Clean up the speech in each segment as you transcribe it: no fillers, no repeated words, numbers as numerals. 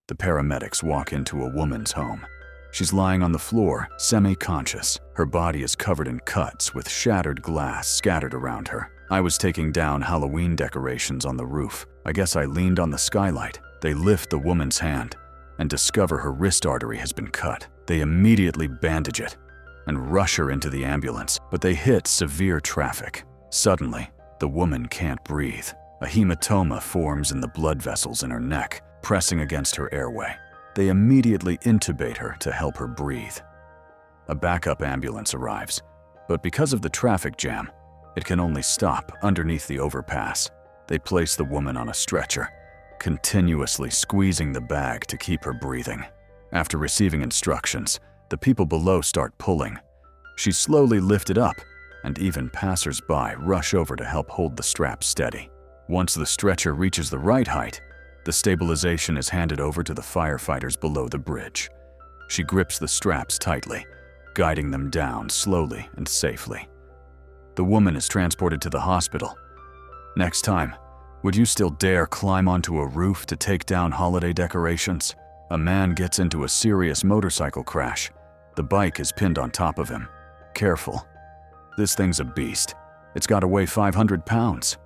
The paramedics walk into a woman's home. She's lying on the floor, semi-conscious. Her body is covered in cuts with shattered glass scattered around her. I was taking down Halloween decorations on the roof. I guess I leaned on the skylight. They lift the woman's hand and discover her wrist artery has been cut. They immediately bandage it and rush her into the ambulance, but they hit severe traffic. Suddenly, the woman can't breathe. A hematoma forms in the blood vessels in her neck, pressing against her airway. They immediately intubate her to help her breathe. A backup ambulance arrives, but because of the traffic jam, it can only stop underneath the overpass. They place the woman on a stretcher, continuously squeezing the bag to keep her breathing. After receiving instructions, the people below start pulling. She's slowly lifted up, and even passers-by rush over to help hold the strap steady. Once the stretcher reaches the right height, the stabilization is handed over to the firefighters below the bridge. She grips the straps tightly, guiding them down slowly and safely. The woman is transported to the hospital. Next time, would you still dare climb onto a roof to take down holiday decorations? A man gets into a serious motorcycle crash. The bike is pinned on top of him. Careful. This thing's a beast. It's got to weigh 500 pounds.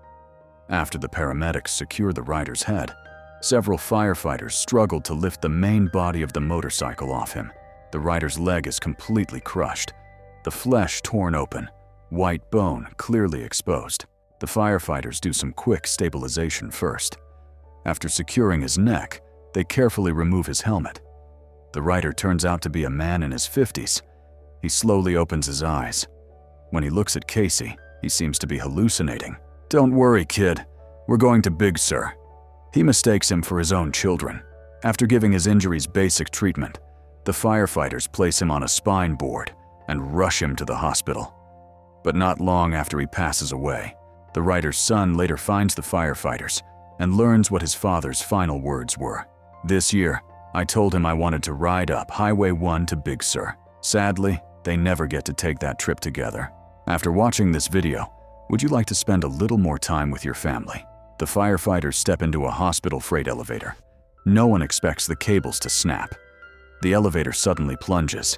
After the paramedics secure the rider's head, several firefighters struggled to lift the main body of the motorcycle off him. The rider's leg is completely crushed, the flesh torn open, white bone clearly exposed. The firefighters do some quick stabilization first. After securing his neck, they carefully remove his helmet. The rider turns out to be a man in his 50s. He slowly opens his eyes. When he looks at Casey, he seems to be hallucinating. "Don't worry, kid. We're going to Big Sur." He mistakes him for his own children. After giving his injuries basic treatment, the firefighters place him on a spine board and rush him to the hospital. But not long after he passes away, the rider's son later finds the firefighters and learns what his father's final words were. "This year, I told him I wanted to ride up Highway 1 to Big Sur. Sadly, they never get to take that trip together." After watching this video, would you like to spend a little more time with your family? The firefighters step into a hospital freight elevator. No one expects the cables to snap. The elevator suddenly plunges.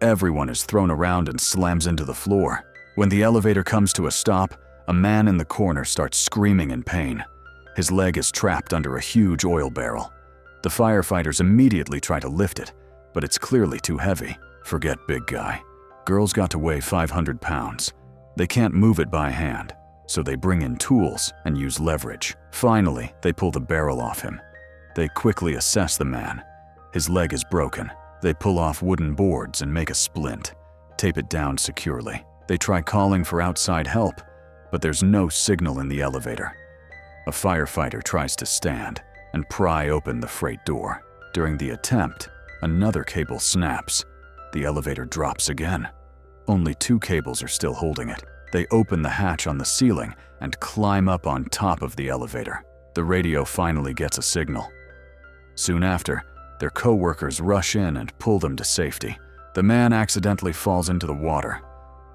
Everyone is thrown around and slams into the floor. When the elevator comes to a stop, a man in the corner starts screaming in pain. His leg is trapped under a huge oil barrel. The firefighters immediately try to lift it, but it's clearly too heavy. Forget big guy. Girl's got to weigh 500 pounds. They can't move it by hand, so they bring in tools and use leverage. Finally, they pull the barrel off him. They quickly assess the man. His leg is broken. They pull off wooden boards and make a splint, tape it down securely. They try calling for outside help, but there's no signal in the elevator. A firefighter tries to stand and pry open the freight door. During the attempt, another cable snaps. The elevator drops again. Only 2 cables are still holding it. They open the hatch on the ceiling and climb up on top of the elevator. The radio finally gets a signal. Soon after, their co-workers rush in and pull them to safety. The man accidentally falls into the water.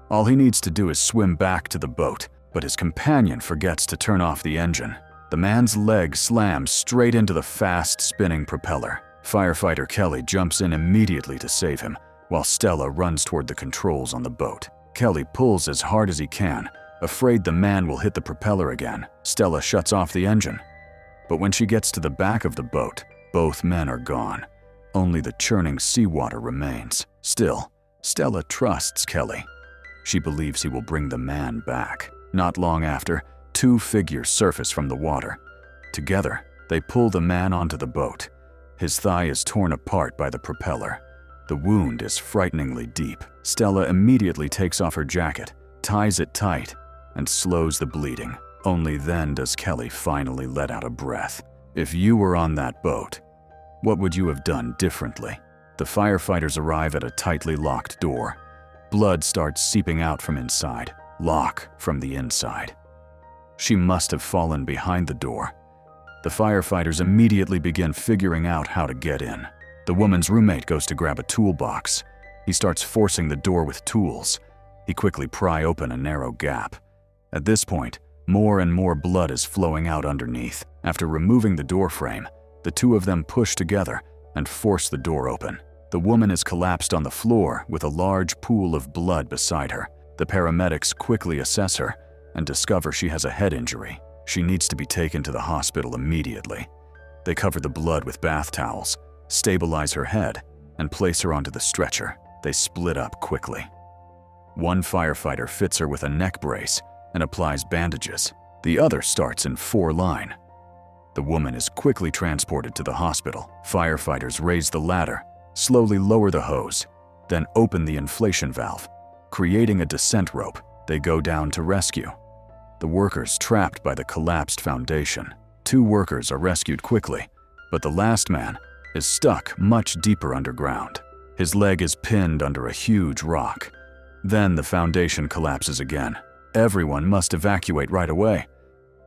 All he needs to do is swim back to the boat, but his companion forgets to turn off the engine. The man's leg slams straight into the fast-spinning propeller. Firefighter Kelly jumps in immediately to save him, while Stella runs toward the controls on the boat. Kelly pulls as hard as he can, afraid the man will hit the propeller again. Stella shuts off the engine. But when she gets to the back of the boat, both men are gone. Only the churning seawater remains. Still, Stella trusts Kelly. She believes he will bring the man back. Not long after, 2 figures surface from the water. Together, they pull the man onto the boat. His thigh is torn apart by the propeller. The wound is frighteningly deep. Stella immediately takes off her jacket, ties it tight, and slows the bleeding. Only then does Kelly finally let out a breath. If you were on that boat, what would you have done differently? The firefighters arrive at a tightly locked door. Blood starts seeping out from inside. Lock from the inside. She must have fallen behind the door. The firefighters immediately begin figuring out how to get in. The woman's roommate goes to grab a toolbox. He starts forcing the door with tools. He quickly pry open a narrow gap. At this point, more and more blood is flowing out underneath. After removing the door frame, The two of them push together and force the door open. The woman is collapsed on the floor with a large pool of blood beside her. The paramedics quickly assess her and discover she has a head injury. She needs to be taken to the hospital immediately. They cover the blood with bath towels, stabilize her head, and place her onto the stretcher. They split up quickly. One firefighter fits her with a neck brace and applies bandages. The other starts in 4-line. The woman is quickly transported to the hospital. Firefighters raise the ladder, slowly lower the hose, then open the inflation valve. Creating a descent rope, they go down to rescue the workers trapped by the collapsed foundation. 2 workers are rescued quickly, but the last man is stuck much deeper underground. His leg is pinned under a huge rock. Then the foundation collapses again. Everyone must evacuate right away,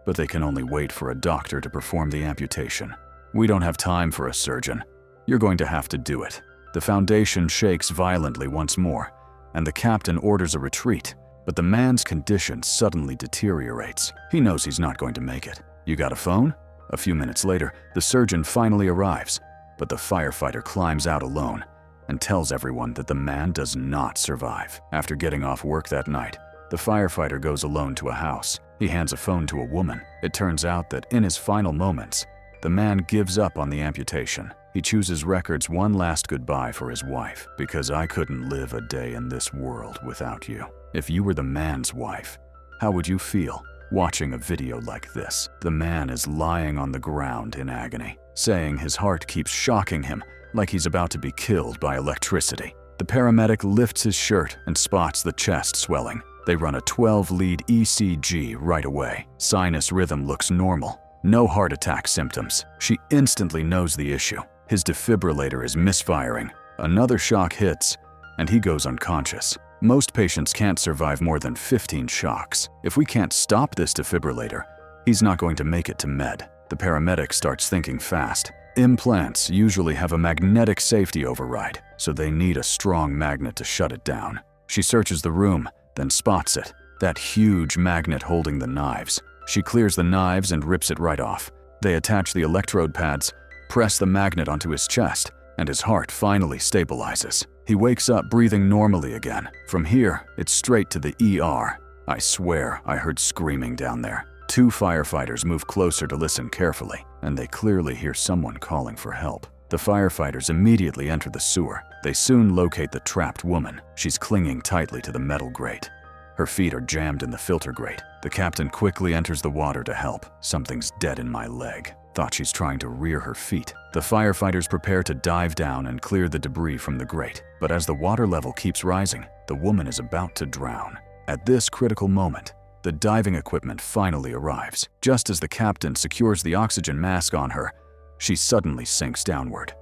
but they can only wait for a doctor to perform the amputation. We don't have time for a surgeon. You're going to have to do it. The foundation shakes violently once more, and the captain orders a retreat, but the man's condition suddenly deteriorates. He knows he's not going to make it. You got a phone? A few minutes later, the surgeon finally arrives, but the firefighter climbs out alone and tells everyone that the man does not survive. After getting off work that night, the firefighter goes alone to a house. He hands a phone to a woman. It turns out that in his final moments, the man gives up on the amputation. He chooses records one last goodbye for his wife. Because I couldn't live a day in this world without you. If you were the man's wife, how would you feel watching a video like this? The man is lying on the ground in agony, saying his heart keeps shocking him like he's about to be killed by electricity. The paramedic lifts his shirt and spots the chest swelling. They run a 12-lead ECG right away. Sinus rhythm looks normal. No heart attack symptoms. She instantly knows the issue. His defibrillator is misfiring. Another shock hits, and he goes unconscious. Most patients can't survive more than 15 shocks. If we can't stop this defibrillator, he's not going to make it to med. The paramedic starts thinking fast. Implants usually have a magnetic safety override, so they need a strong magnet to shut it down. She searches the room, then spots it, that huge magnet holding the knives. She clears the knives and rips it right off. They attach the electrode pads, press the magnet onto his chest, and his heart finally stabilizes. He wakes up breathing normally again. From here, it's straight to the ER. I swear I heard screaming down there. 2 firefighters move closer to listen carefully, and they clearly hear someone calling for help. The firefighters immediately enter the sewer. They soon locate the trapped woman. She's clinging tightly to the metal grate. Her feet are jammed in the filter grate. The captain quickly enters the water to help. Something's dead in my leg. Thought she's trying to rear her feet. The firefighters prepare to dive down and clear the debris from the grate. But as the water level keeps rising, the woman is about to drown. At this critical moment, the diving equipment finally arrives. Just as the captain secures the oxygen mask on her, she suddenly sinks downward.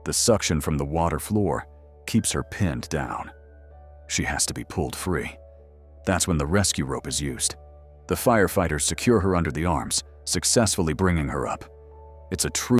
The suction from the water floor keeps her pinned down. She has to be pulled free. That's when the rescue rope is used. The firefighters secure her under the arms, successfully bringing her up. It's a true